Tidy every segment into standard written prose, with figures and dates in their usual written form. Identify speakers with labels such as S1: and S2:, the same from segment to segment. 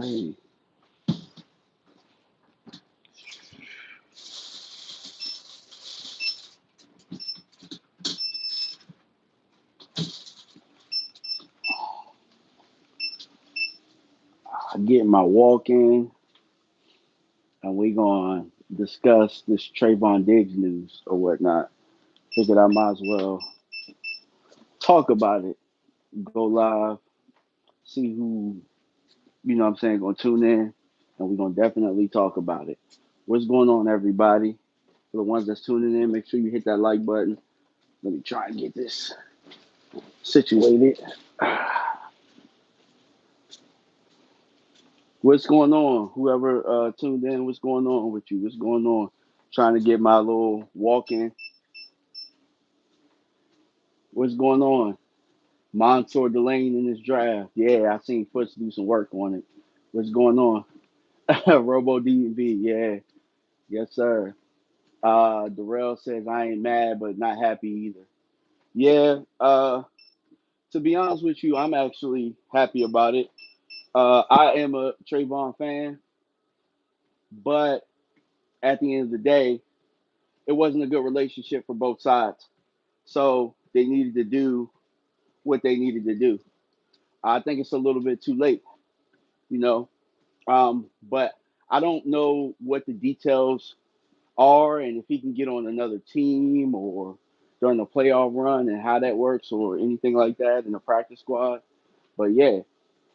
S1: Hey, I get my walk in, and we gonna discuss this Trayvon Diggs news or whatnot. Figured I might as well talk about it. Go live, see who what I'm saying, gonna tune in, and we're gonna definitely talk about it. What's going on, everybody? For the ones that's tuning in, make sure you hit that like button. Let me try and get this situated. What's going on? Whoever tuned in, what's going on with you? What's going on? Trying to get my little walk in. What's going on? Montour Delane in this draft. Yeah, I seen Foots do some work on it. What's going on? Robo DMV. Yeah, yes sir. Darrell says I ain't mad but not happy either. Yeah. To be honest with you, I'm actually happy about it. I am a Trayvon fan, but at the end of the day, it wasn't a good relationship for both sides. So they needed to do what they needed to do. I think it's a little bit too late, you know. But I don't know what the details are and if he can get on another team or during the playoff run and how that works or anything like that in the practice squad. But yeah,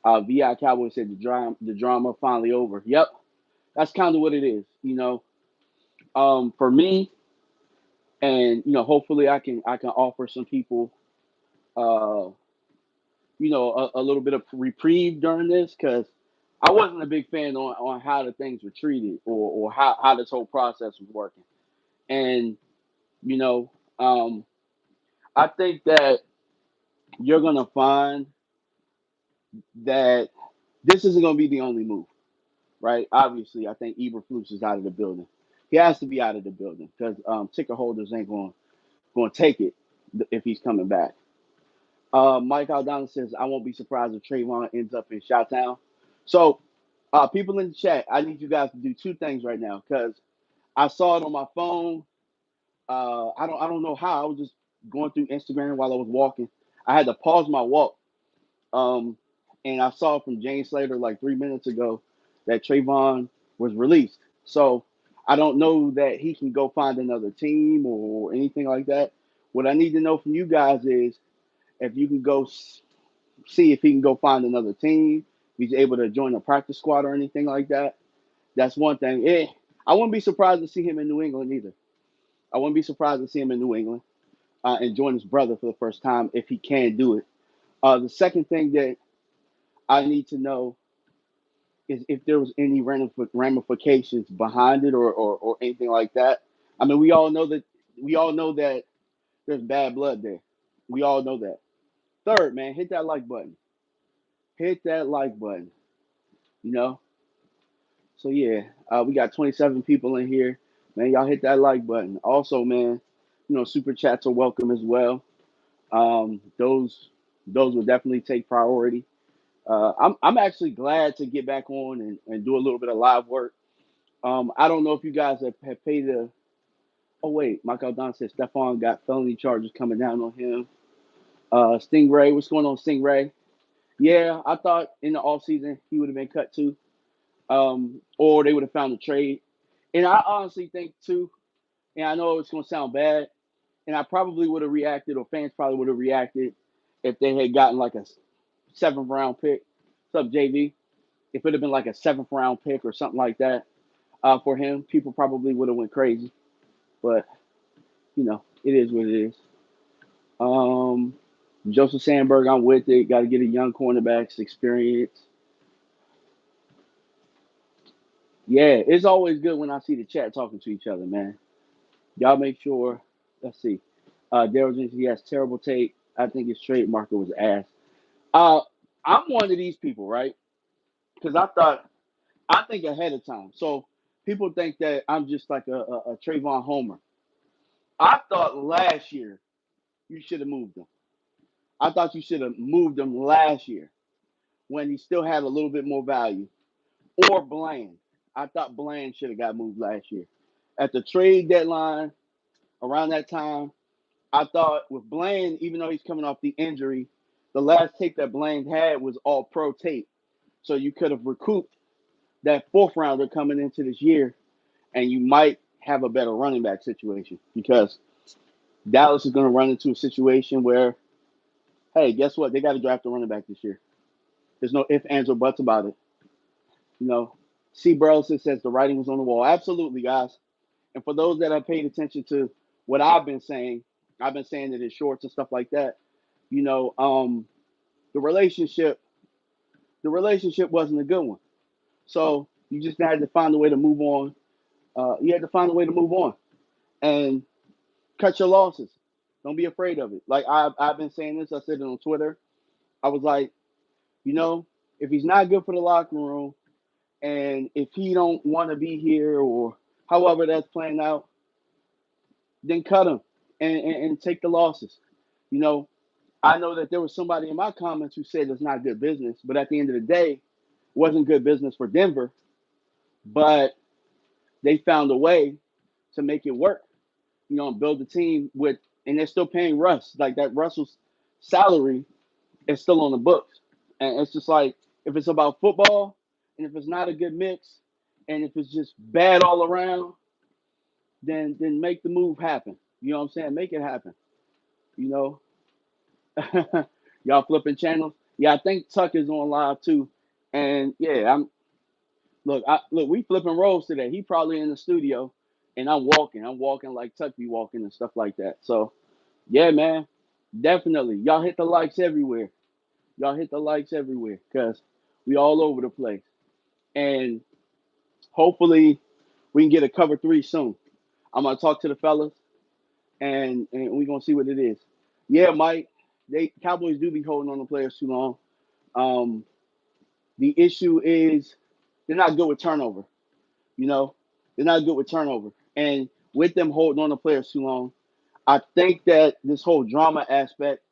S1: VI Cowboy said the drama finally over. Yep, that's kind of what it is, you know. For me, and hopefully I can offer some people, uh, a little bit of reprieve during this because I wasn't a big fan on how the things were treated or how this whole process was working. And, you know, um, I think that you're going to find that this isn't going to be the only move, right? Obviously, I think Eberflus is out of the building. He has to be out of the building because ticket holders ain't going to take it if he's coming back. Mike Aldana says, I won't be surprised if Trayvon ends up in Shot Town. So, people in the chat, I need you guys to do two things right now because I saw it on my phone. I don't know how. I was just going through Instagram while I was walking. I had to pause my walk. Um, and I saw from James Slater like 3 minutes ago that Trayvon was released. So I don't know that he can go find another team or anything like that. What I need to know from you guys is if you can go see if he can go find another team, if he's able to join a practice squad or anything like that. That's one thing. I wouldn't be surprised to see him in New England either. I wouldn't be surprised to see him in New England and join his brother for the first time if he can do it. The second thing that I need to know is if there was any ramifications behind it or anything like that. I mean, we all know that there's bad blood there. We all know that. Third, man, hit that like button. Hit that like button. You know, So yeah, we got 27 people in here. Man, y'all hit that like button. Also, man, super chats are welcome as well. Those will definitely take priority. I'm actually glad to get back on and do a little bit of live work. I don't know if you guys have paid a. Oh wait, Michael Don said Stephon got felony charges coming down on him. Stingray, what's going on, Stingray? Yeah, I thought in the off season he would have been cut too, or they would have found a trade. And I honestly think too, and I know it's gonna sound bad, and I probably would have reacted, or fans probably would have reacted if they had gotten like a seventh round pick. What's up, JV? If it had been like a seventh round pick or something like that for him, people probably would have went crazy. But it is what it is. Um, Joseph Sandberg, I'm with it. Got to get a young cornerbacks experience. Yeah, it's always good when I see the chat talking to each other, man. Y'all make sure. Let's see. Daryl Jensen, he has terrible tape. I think his trade market was ass. Uh, I'm one of these people, right? Because I think ahead of time. So people think that I'm just like a Trayvon Homer. I thought last year you should have moved him. I thought you should have moved him last year when he still had a little bit more value. or Bland. I thought Bland should have got moved last year. At the trade deadline, around that time, I thought with Bland, even though he's coming off the injury, the last tape that Bland had was all pro tape. So you could have recouped that fourth rounder coming into this year, and you might have a better running back situation because Dallas is going to run into a situation where, hey, guess what? They got to draft a running back this year. There's no ifs, ands, or buts about it. You know, C. Burleson says the writing was on the wall. Absolutely, guys. And for those that have paid attention to what I've been saying it in shorts and stuff like that. You know, the relationship, the relationship wasn't a good one. So you just had to find a way to move on. You had to find a way to move on and cut your losses. Don't be afraid of it. Like I've been saying this. I said it on Twitter. I was like, you know, if he's not good for the locker room, and if he don't want to be here or however that's playing out, then cut him and take the losses. You know, I know that there was somebody in my comments who said it's not good business, but at the end of the day, it wasn't good business for Denver, but they found a way to make it work. You know, and build the team with, and they're still paying Russ. Like that Russell's salary is still on the books. And it's just like, if it's about football and if it's not a good mix and if it's just bad all around, then make the move happen. You know what I'm saying? Make it happen. You know, y'all flipping channels. Yeah, I think Tuck is on live too. And yeah, look, we flipping roles today. He probably in the studio, and I'm walking. I'm walking like Tuck be walking and stuff like that. So yeah, man, definitely. Y'all hit the likes everywhere. Y'all hit the likes everywhere because we all over the place. And hopefully we can get a cover three soon. I'm gonna talk to the fellas and we're gonna see what it is. Yeah, Mike. They Cowboys do be holding on to players too long. Um, the issue is they're not good with turnover. You know, they're not good with turnover, and with them holding on to players too long, I think that this whole drama aspect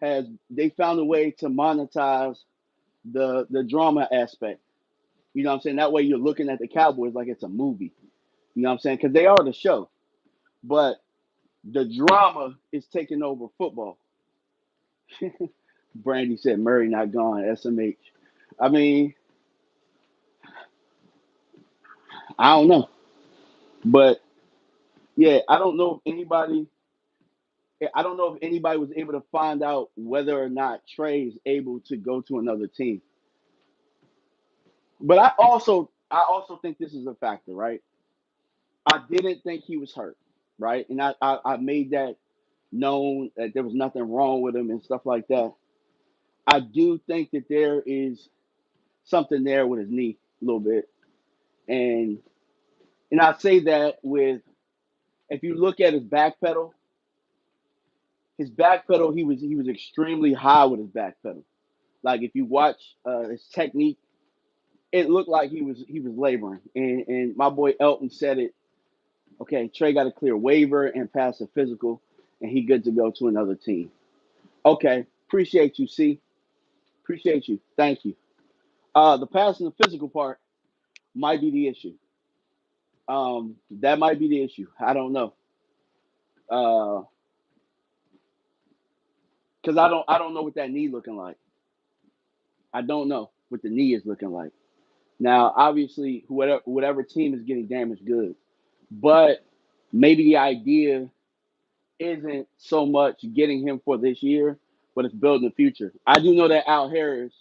S1: has they found a way to monetize the drama aspect. You know what I'm saying? That way you're looking at the Cowboys like it's a movie. You know what I'm saying? Because they are the show, but the drama is taking over football. Brandy said Murray not gone. SMH. I mean, I don't know, but yeah, I don't know if anybody. I don't know if anybody was able to find out whether or not Trey is able to go to another team. But I also think this is a factor, right? I didn't think he was hurt, right? And I made that known that there was nothing wrong with him and stuff like that. I do think that there is something there with his knee a little bit, and I say that with if you look at his back pedal he was extremely high with his back pedal. Like if you watch his technique, it looked like he was laboring. And my boy Elton said it. Okay, Trey got a clear waiver and pass a physical, and he good to go to another team. Okay, appreciate you, C. Appreciate you. Thank you. The pass and the physical part might be the issue. That might be the issue. I don't know. Because I don't know what that knee looking like. I don't know what the knee is looking like. Now, obviously, whatever team is getting damaged goods, but maybe the idea isn't so much getting him for this year, but it's building the future. I do know that Al Harris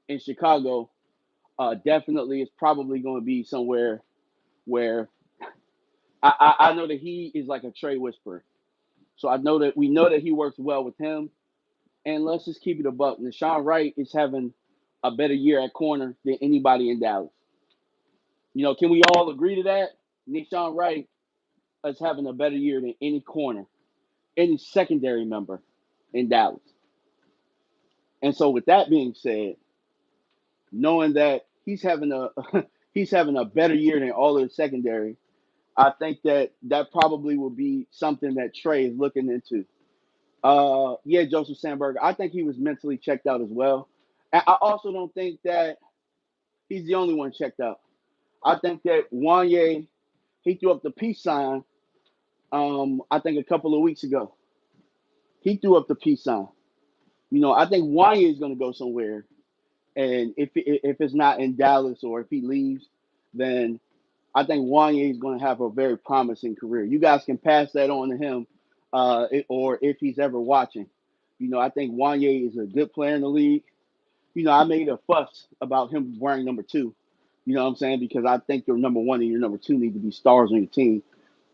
S1: in Chicago definitely is probably going to be somewhere where I know that he is like a Trey whisperer. So we know that he works well with him. And let's just keep it a buck. Nashawn Wright is having a better year at corner than anybody in Dallas. You know, can we all agree to that? Nashawn Wright is having a better year than any corner, any secondary member in Dallas. And so, with that being said, knowing that he's having a better year than all of the secondary, I think that probably will be something that Trey is looking into. Yeah, Joseph Sandberg. I think he was mentally checked out as well. And I also don't think that he's the only one checked out. I think that Wanye, he threw up the peace sign. I think a couple of weeks ago, he threw up the peace sign. I think Wanye is going to go somewhere, and if it's not in Dallas or if he leaves, then I think Wanye is going to have a very promising career. You guys can pass that on to him, or if he's ever watching. I think Wanye is a good player in the league. I made a fuss about him wearing number two. You know what I'm saying? Because I think your number one and your number two need to be stars on your team.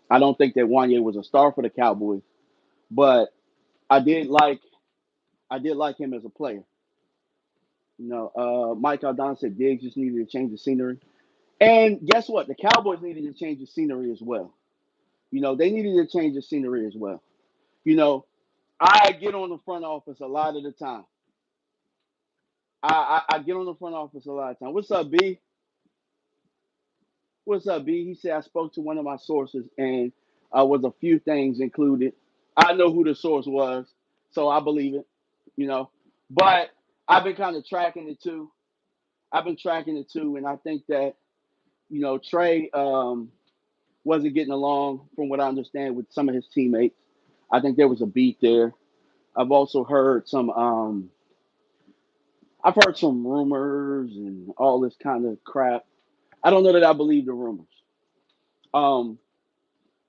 S1: I don't think that Wanye was a star for the Cowboys, but I did like I did like him as a player. Mike Aldon said Diggs just needed to change the scenery, and guess what? The Cowboys needed to change the scenery as well. They needed to change the scenery as well. You know, I get on the front office a lot of the time. I get on the front office a lot of time. What's up, B? What's up, B? He said I spoke to one of my sources and was a few things included. I know who the source was, so I believe it. You know, but I've been kind of tracking it too. I've been tracking it too, and I think that Trey wasn't getting along, from what I understand, with some of his teammates. I think there was a beat there. I've also heard some. I've heard some rumors and all this kind of crap. I don't know that I believe the rumors. Um,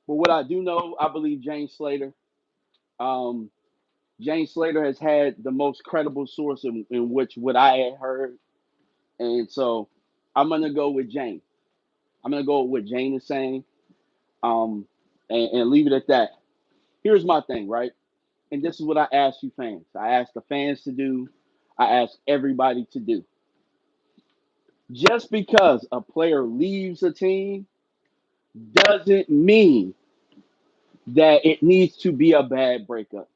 S1: but what I do know, I believe James Slater. Um, James Slater has had the most credible source in which what I had heard, and so I'm gonna go with James. I'm gonna go with what Jane is saying, um, and leave it at that. Here's my thing, right? And this is what I ask you fans. I ask the fans to do. I ask everybody to do. Just because a player leaves a team doesn't mean that it needs to be a bad breakup.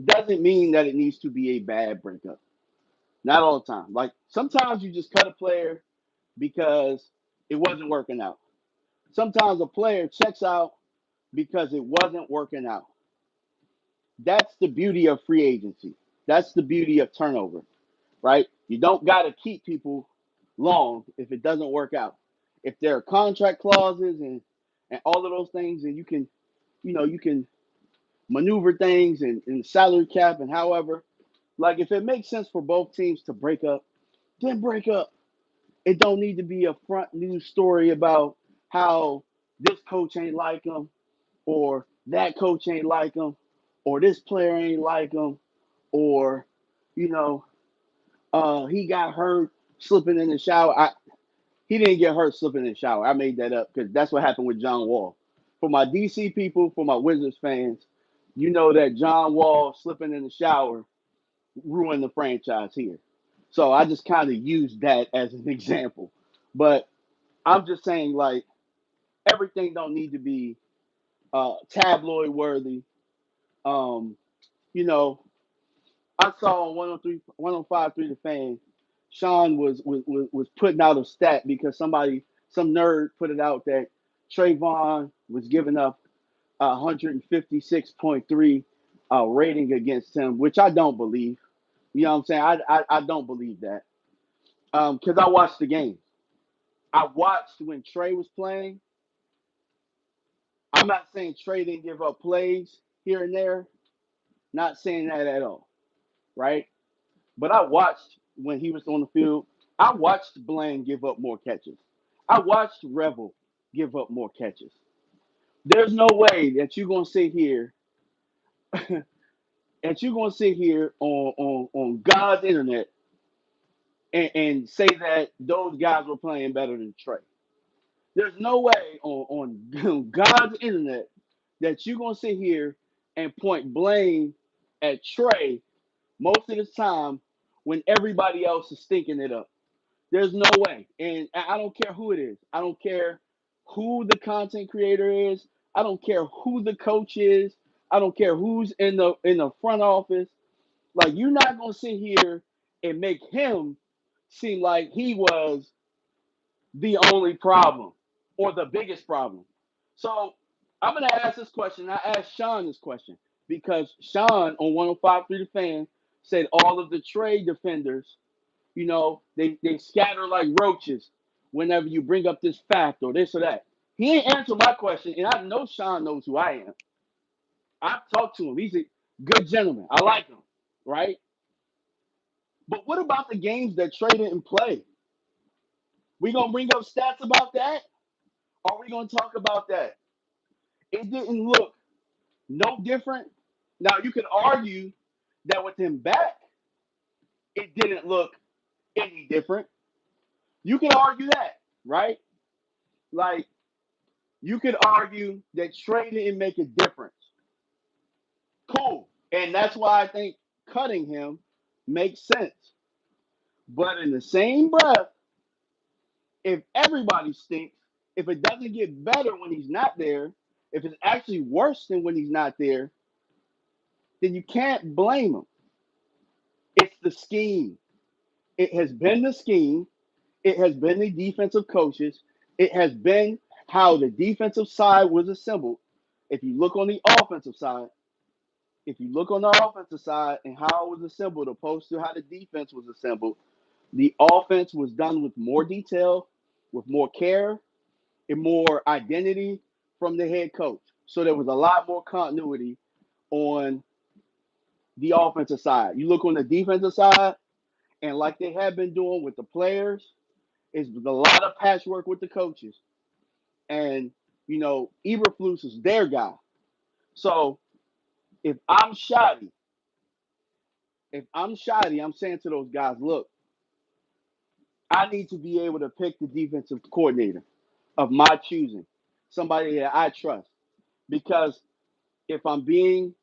S1: Doesn't mean that it needs to be a bad breakup. Not all the time. Like sometimes you just cut a player because it wasn't working out. Sometimes a player checks out because it wasn't working out. That's the beauty of free agency. That's the beauty of turnover, right? You don't got to keep people long if it doesn't work out. If there are contract clauses and all of those things, and you can maneuver things and salary cap and however, like if it makes sense for both teams to break up, then break up. It don't need to be a front news story about how this coach ain't like him or that coach ain't like him or this player ain't like him or you know he got hurt slipping in the shower. He didn't get hurt slipping in the shower. I made that up because that's what happened with John Wall. For my DC people, for my Wizards fans, you know that John Wall slipping in the shower ruined the franchise here. So I just kind of used that as an example. But I'm just saying, like, everything don't need to be tabloid worthy. Um, you know, I saw on 103, 105.3 The Fan, Sean was putting out a stat because some nerd put it out that Trayvon was giving up 156.3 rating against him, which I don't believe. You know what I'm saying? I don't believe that because I watched the game. I watched when Trey was playing. I'm not saying Trey didn't give up plays here and there. Not saying that at all, right? But I watched when he was on the field. I watched Blaine give up more catches. I watched Revel give up more catches. There's no way that you're gonna sit here and you're gonna sit here on God's internet and say that those guys were playing better than Trey. There's no way on God's internet that you're gonna sit here and point blame at Trey most of the time when everybody else is stinking it up. There's no way. And I don't care who it is. I don't care who the content creator is. I don't care who the coach is. I don't care who's in the front office. Like you're not gonna sit here and make him seem like he was the only problem or the biggest problem. So I'm gonna ask this question. I asked Sean this question because Sean on 105.3 The Fan said all of the trade defenders They scatter like roaches whenever you bring up this fact or this or that. He ain't answer my question, and I know Sean knows who I am. I've talked to him. He's a good gentleman. I like him, right? But what about the games that Trey didn't play? We gonna bring up stats about that? Are we gonna talk about that? It didn't look no different. Now you can argue that with him back, it didn't look any different. You can argue that, right? Like you could argue that Trey didn't make a difference. Cool. And that's why I think cutting him makes sense. But in the same breath, if everybody stinks, if it doesn't get better when he's not there, if it's actually worse than when he's not there, then you can't blame him. It's the scheme. It has been the scheme. It has been the defensive coaches. It has been how the defensive side was assembled. If you look on the offensive side, if you look on the offensive side and how it was assembled opposed to how the defense was assembled, the offense was done with more detail, with more care, and more identity from the head coach. So there was a lot more continuity on the offensive side. You look on the defensive side, and like they have been doing with the players, it's a lot of patchwork with the coaches. And, Eberflus is their guy. So if I'm shoddy, I'm saying to those guys, look, I need to be able to pick the defensive coordinator of my choosing, somebody that I trust. Because if I'm being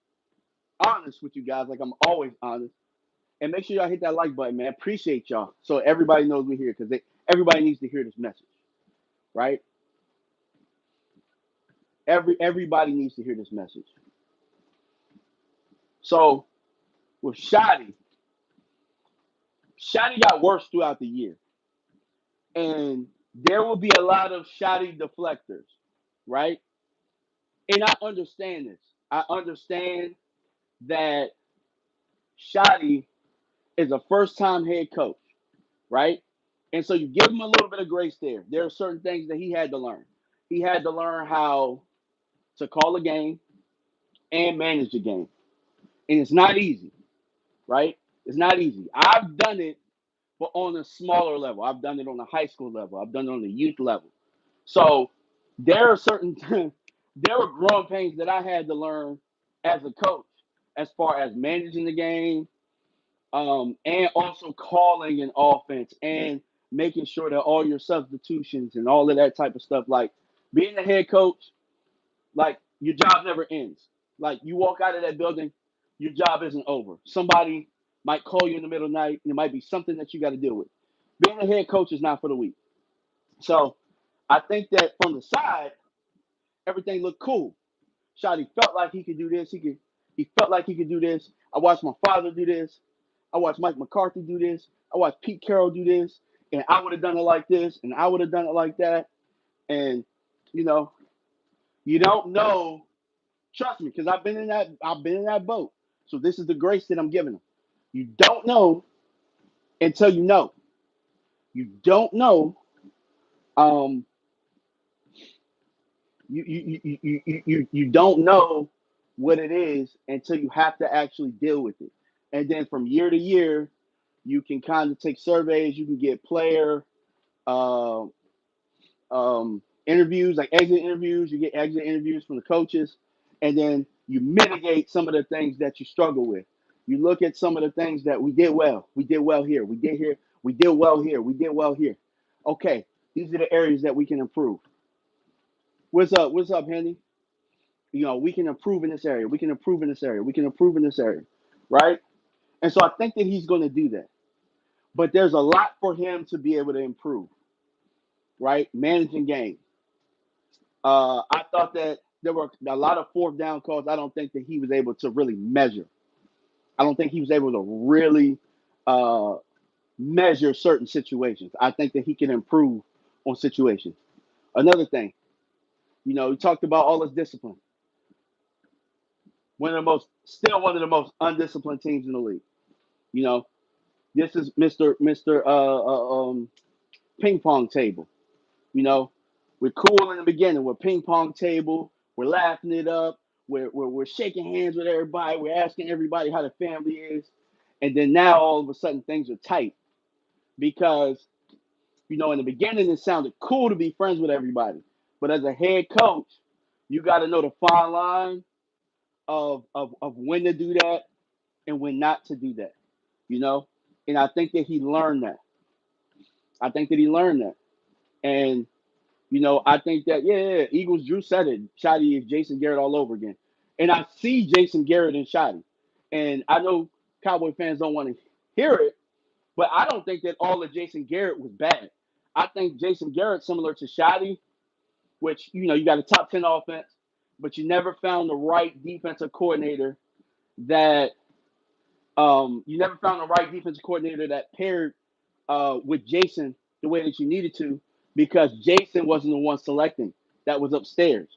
S1: honest with you guys, like I'm always honest, and make sure y'all hit that like button, man. Appreciate y'all. So everybody knows we're here because everybody needs to hear this message, right? Everybody needs to hear this message. So with Shotty got worse throughout the year. And there will be a lot of Shotty deflectors, right? And I understand this. I understand that Shotty is a first time head coach, right? And so you give him a little bit of grace there. There are certain things that he had to learn. He had to learn how to call a game and manage the game. And it's not easy, right? It's not easy. I've done it, but on a smaller level. I've done it on a high school level. I've done it on the youth level. So there are certain there were growing pains that I had to learn as a coach, as far as managing the game, and also calling an offense and making sure that all your substitutions and all of that type of stuff. Like being a head coach, like your job never ends. Like you walk out of that building, your job isn't over. Somebody might call you in the middle of the night, and it might be something that you got to deal with. Being a head coach is not for the weak. So I think that from the side, everything looked cool. Shotty felt like he could do this. He felt like he could do this. I watched my father do this. I watched Mike McCarthy do this. I watched Pete Carroll do this. And I would have done it like this, and I would have done it like that. And you know, you don't know. Trust me, because I've been in that boat. So this is the grace that I'm giving them. You don't know until you know. You don't know. Um, you don't know what it is until you have to actually deal with it. And then from year to year, you can kind of take surveys. You can get player uh, interviews, like exit interviews. You get exit interviews from the coaches, and then you mitigate some of the things that you struggle with. You look at some of the things that we did well. We did well here. We did here. We did well here. We did well here. Okay, these are the areas that we can improve. What's up? What's up, Henny? We can improve in this area. We can improve in this area. We can improve in this area, right? And so I think that he's going to do that. But there's a lot for him to be able to improve, right? Managing games. I thought that there were a lot of fourth down calls. I don't think that he was able to really measure. I don't think he was able to really uh, measure certain situations. I think that he can improve on situations. Another thing, he talked about all his discipline. Still one of the most undisciplined teams in the league. You know, This is Mr. Ping pong table. You know, we're cool in the beginning. We're ping pong table. We're laughing it up. We're shaking hands with everybody. We're asking everybody how the family is. And then now all of a sudden things are tight because, in the beginning it sounded cool to be friends with everybody. But as a head coach, you got to know the fine line of when to do that and when not to do that, you know? And I think that he learned that. I think that he learned that. And I think that yeah, Eagles. Drew said it. Shotty is Jason Garrett all over again, and I see Jason Garrett and Shotty. And I know Cowboy fans don't want to hear it, but I don't think that all of Jason Garrett was bad. I think Jason Garrett similar to Shotty, which you got a top 10 offense, but you never found the right defensive coordinator that paired with Jason the way that you needed to because Jason wasn't the one selecting. That was upstairs.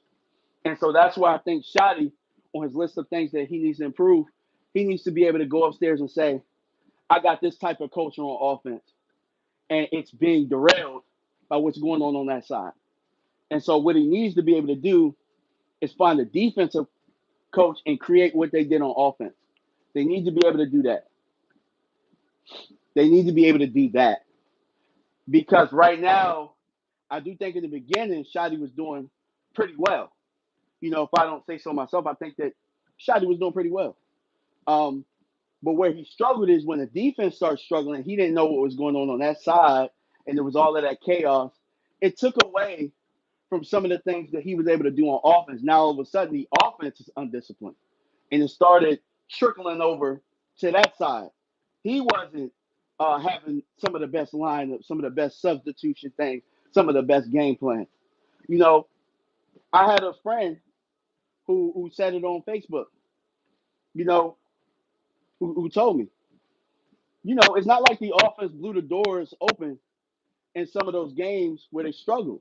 S1: And so that's why I think Shotty, on his list of things that he needs to improve, he needs to be able to go upstairs and say, I got this type of culture on offense, and it's being derailed by what's going on that side. And so what he needs to be able to do is find a defensive coach and create what they did on offense. They need to be able to do that. They need to be able to do that because right now, I do think in the beginning, Shotty was doing pretty well. If I don't say so myself, I think that Shotty was doing pretty well. Um, but where he struggled is when the defense started struggling, he didn't know what was going on that side, and there was all of that chaos. It took away from some of the things that he was able to do on offense. Now all of a sudden, the offense is undisciplined, and it started trickling over to that side. He wasn't having some of the best lineups, some of the best substitution things, some of the best game plans. You know, I had a friend who said it on Facebook. You know, who told me, it's not like the offense blew the doors open in some of those games where they struggled.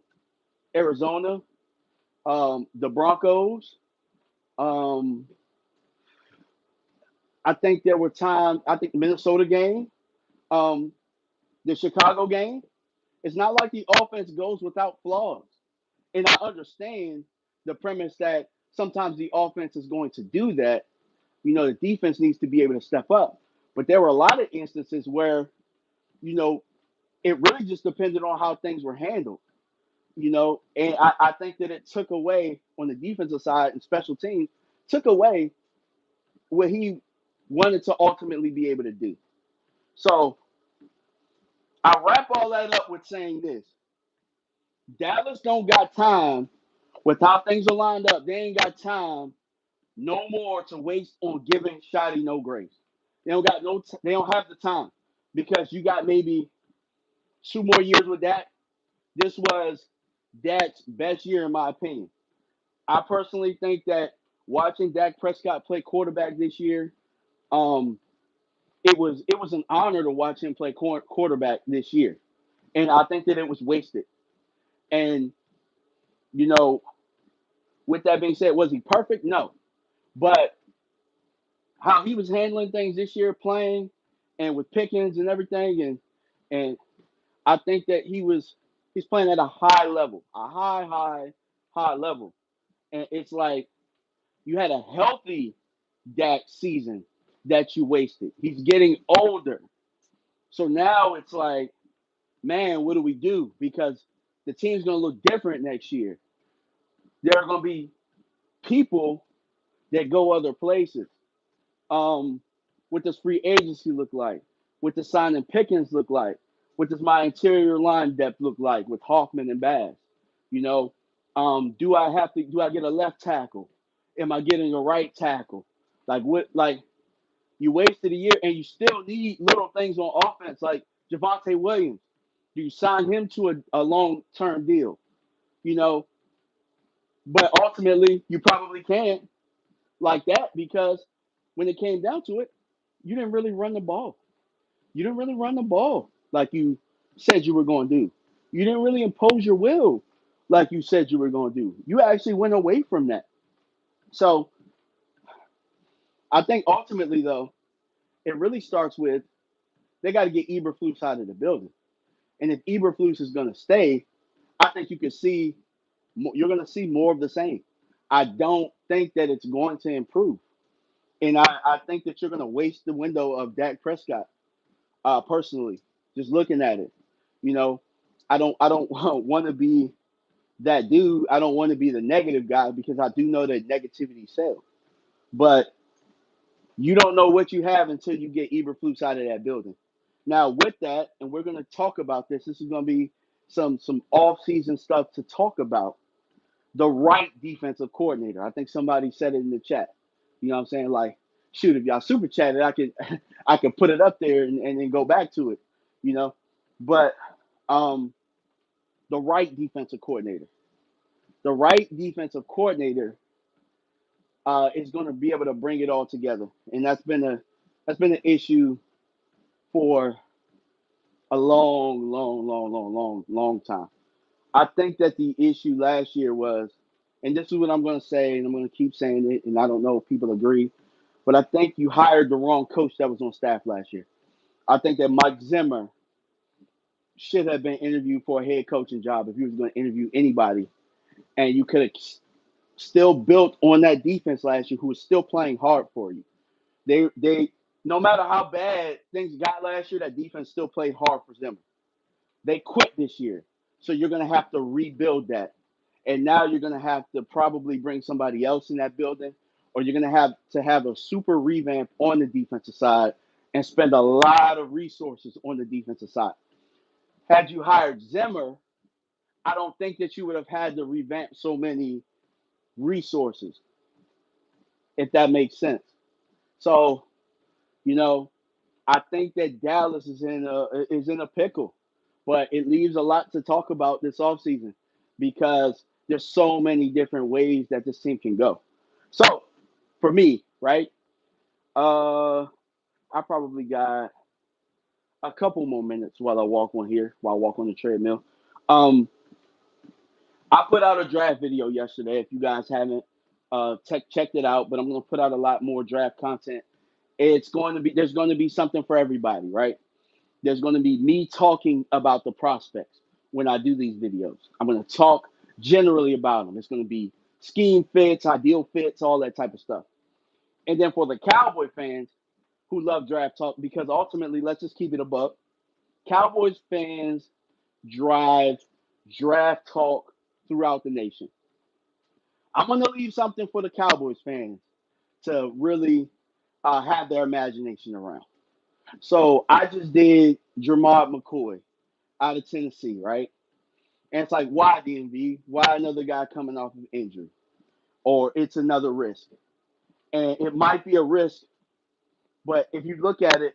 S1: Arizona, the Broncos. Um, I think there were times. I think the Minnesota game, um, the Chicago game. It's not like the offense goes without flaws. And I understand the premise that sometimes the offense is going to do that. The defense needs to be able to step up. But there were a lot of instances where, you know, it really just depended on how things were handled. And I think that it took away on the defensive side and special teams, took away what he wanted to ultimately be able to do. So I wrap all that up with saying this. Dallas don't got time with how things are lined up. They ain't got time no more to waste on giving Shotty no grace. They don't got no. They don't have the time because you got maybe 2 more years with that. This was Dak's best year in my opinion. I personally think that watching Dak Prescott play quarterback this year, um, it was an honor to watch him play quarterback this year, and I think that it was wasted. And you know, with that being said, was he perfect? No, but how he was handling things this year, playing and with Pickens and everything, and I think that he's playing at a high level, a high level, and it's like you had a healthy Dak season that you wasted. He's getting older, so now it's like, man, what do we do? Because the team's going to look different next year. There are going to be people that go other places. What does free agency look like? What does signing Pickens look like? What does my interior line depth look like with Hoffman and Bass? You know, do I get a left tackle? Am I getting a right tackle? Like you wasted a year and you still need little things on offense like Javonte Williams. Do you sign him to a long term deal? You know, but ultimately you probably can't like that because when it came down to it, you didn't really run the ball. You didn't really run the ball like you said you were going to do. You didn't really impose your will like you said you were going to do. You actually went away from that. So I think ultimately, though, it really starts with they got to get Eberflus out of the building. And if Eberflus is going to stay, I think you're going to see more of the same. I don't think that it's going to improve. And I think that you're going to waste the window of Dak Prescott, personally, just looking at it. You know, I don't want to be that dude. I don't want to be the negative guy because I do know that negativity sells. But you don't know what you have until you get Eberflus out of that building. Now, with that, and we're going to talk about this. This is going to be some off season stuff to talk about. The right defensive coordinator. I think somebody said it in the chat. You know what I'm saying? Like, shoot, if y'all super chatted, I could I could put it up there and then go back to it. You know, but um, the right defensive coordinator. The right defensive coordinator is going to be able to bring it all together, and that's been an issue for a long, long, long, long, long, long time. I think that the issue last year was, and this is what I'm going to say, and I'm going to keep saying it, and I don't know if people agree, but I think you hired the wrong coach that was on staff last year. I think that Mike Zimmer should have been interviewed for a head coaching job if he was going to interview anybody, and you could have still built on that defense last year, who was still playing hard for you. They no matter how bad things got last year, that defense still played hard for Zimmer. They quit this year. So you're going to have to rebuild that. And now you're going to have to probably bring somebody else in that building, or you're going to have a super revamp on the defensive side and spend a lot of resources on the defensive side. Had you hired Zimmer, I don't think that you would have had to revamp so many resources, if that makes sense. So, you know, I think that Dallas is in a pickle, but it leaves a lot to talk about this offseason because there's so many different ways that this team can go. So for me, right, uh, I probably got a couple more minutes while I walk on the treadmill. Um, I put out a draft video yesterday. If you guys haven't checked it out, but I'm going to put out a lot more draft content. There's going to be something for everybody, right? There's going to be me talking about the prospects when I do these videos. I'm going to talk generally about them. It's going to be scheme fits, ideal fits, all that type of stuff. And then for the Cowboy fans who love draft talk, because ultimately, let's just keep it a buck. Cowboys fans drive draft talk throughout the nation. I'm going to leave something for the Cowboys fans to really have their imagination around. So I just did Jermard McCoy out of Tennessee, right? And it's like, why DMV? Why another guy coming off of injury? Or it's another risk. And it might be a risk, but if you look at it,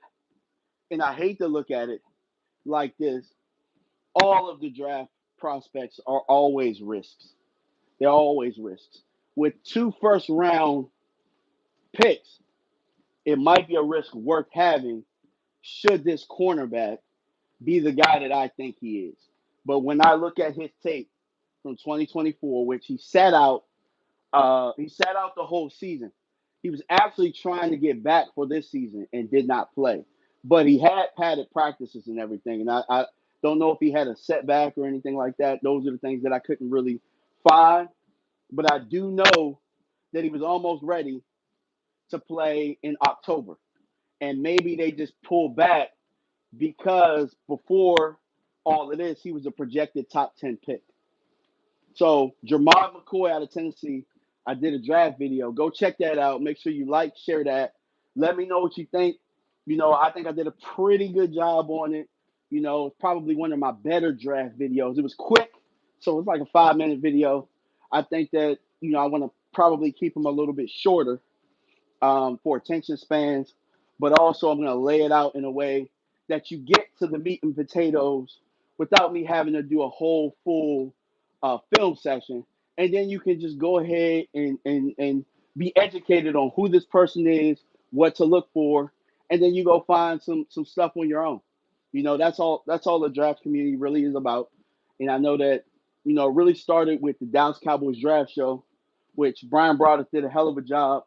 S1: and I hate to look at it like this, all of the draft prospects are always risks. They're always risks. With two first round picks, it might be a risk worth having should this cornerback be the guy that I think he is. But when I look at his tape from 2024, which he sat out the whole season. He was actually trying to get back for this season and did not play. But he had padded practices and everything. And I don't know if he had a setback or anything like that. Those are the things that I couldn't really find. But I do know that he was almost ready to play in October. And maybe they just pulled back because before all of this, he was a projected top 10 pick. So Jermard McCoy out of Tennessee, I did a draft video. Go check that out. Make sure you like, share that. Let me know what you think. I think I did a pretty good job on it. It's probably one of my better draft videos. It was quick, so it's like a 5-minute video. I think that, I want to probably keep them a little bit shorter for attention spans, but also I'm going to lay it out in a way that you get to the meat and potatoes without me having to do a whole full film session. And then you can just go ahead and be educated on who this person is, what to look for, and then you go find some stuff on your own. That's all the draft community really is about. And I know that, it really started with the Dallas Cowboys draft show, which Brian Broaddus did a hell of a job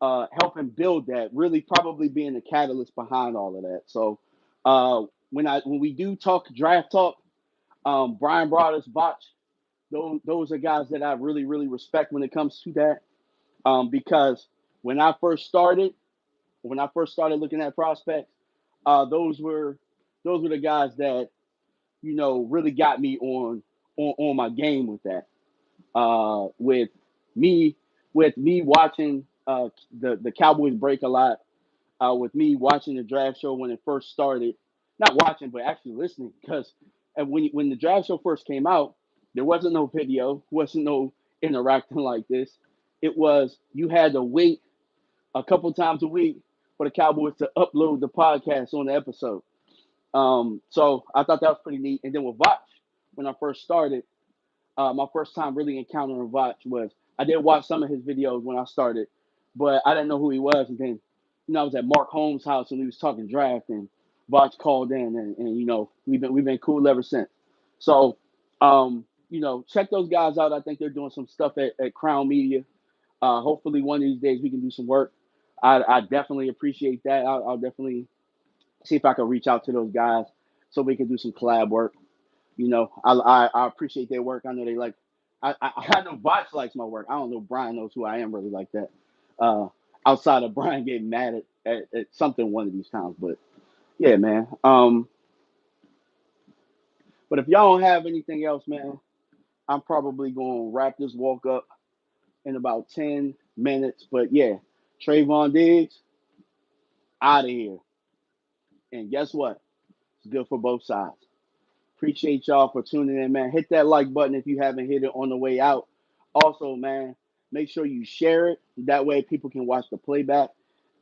S1: helping build that, really probably being the catalyst behind all of that. So When we do talk draft talk, Brian Broaddus, Botch, those are guys that I really really respect when it comes to that. Because when I first started, when I first started looking at prospects, uh, those were those were the guys that really got me on my game with that. With me with me watching the Cowboys break a lot, with me watching the draft show when it first started, not watching but actually listening, because when the draft show first came out, there wasn't no video, wasn't no interacting like this. It was you had to wait a couple times a week for the Cowboys to upload the podcast on the episode. So I thought that was pretty neat. And then with Vach, when I first started, my first time really encountering Vach was I did watch some of his videos when I started, but I didn't know who he was. And then, I was at Mark Holmes' house and we was talking draft, and Vach called in, and we've been cool ever since. So, check those guys out. I think they're doing some stuff at Crown Media. Hopefully, one of these days we can do some work. I definitely appreciate that. I'll definitely see if I can reach out to those guys so we can do some collab work. I appreciate their work. I know they like. I know Botch likes my work. I don't know Brian knows who I am really like that. Uh, Outside of Brian getting mad at something one of these times, but yeah, man. But if y'all don't have anything else, man, I'm probably gonna wrap this walk up in about 10 minutes. But yeah, Trayvon Diggs out of here, and guess what? It's good for both sides. Appreciate y'all for tuning in, man. Hit that like button if you haven't hit it on the way out. Also, man, make sure you share it. That way people can watch the playback.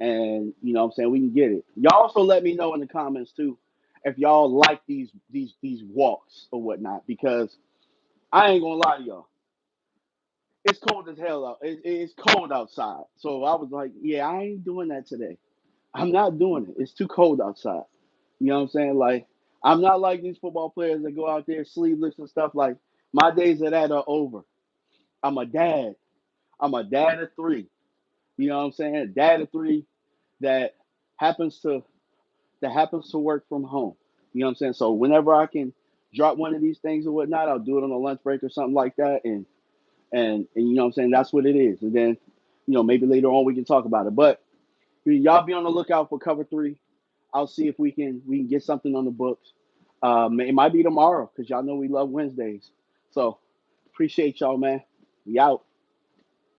S1: And what I'm saying, we can get it. Y'all also let me know in the comments too if y'all like these walks or whatnot. Because I ain't gonna lie to y'all. It's cold as hell out. It's cold outside. So I was like, yeah, I ain't doing that today. I'm not doing it. It's too cold outside. You know what I'm saying? Like, I'm not like these football players that go out there sleeveless and stuff. Like, my days of that are over. I'm a dad. I'm a dad of three. You know what I'm saying? A dad of three that happens to work from home. You know what I'm saying? So whenever I can drop one of these things or whatnot, I'll do it on a lunch break or something like that. And you know what I'm saying? That's what it is. And then, maybe later on we can talk about it. But y'all be on the lookout for cover three. I'll see if we can get something on the books. It might be tomorrow because y'all know we love Wednesdays. So appreciate y'all, man. We out.